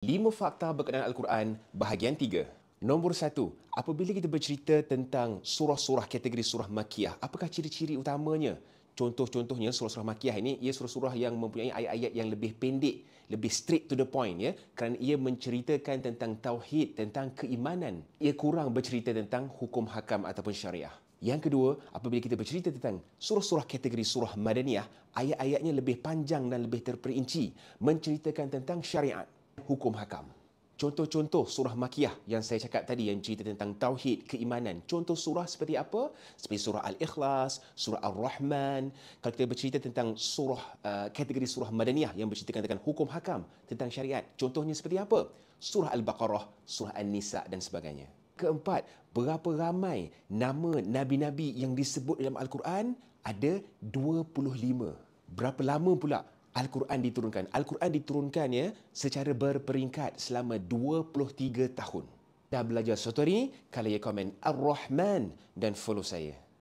5 fakta berkenaan Al-Quran, bahagian 3. Nombor 1, apabila kita bercerita tentang surah-surah kategori surah Makiyah, apakah ciri-ciri utamanya? Contoh-contohnya surah-surah Makiyah ini, ia surah-surah yang mempunyai ayat-ayat yang lebih pendek, lebih straight to the point, ya, kerana ia menceritakan tentang tauhid, tentang keimanan. Ia kurang bercerita tentang hukum hakam ataupun syariah. Yang kedua, apabila kita bercerita tentang surah-surah kategori surah Madaniyah, ayat-ayatnya lebih panjang dan lebih terperinci, menceritakan tentang syariat, hukum hakam. Contoh-contoh surah Makiyah yang saya cakap tadi yang cerita tentang tauhid, keimanan. Contoh surah seperti apa? Seperti surah Al-Ikhlas, surah Ar-Rahman. Kalau kita bercerita tentang surah kategori surah Madaniyah yang bercerita tentang hukum hakam, tentang syariat. Contohnya seperti apa? Surah Al-Baqarah, surah An-Nisa dan sebagainya. Keempat, berapa ramai nama nabi-nabi yang disebut dalam Al-Quran? Ada 25. Berapa lama pula Al-Quran diturunkan? Al-Quran diturunkan secara berperingkat selama 23 tahun. Dah belajar sesuatu hari ini? Kalau ya komen Ar-Rahman dan follow saya.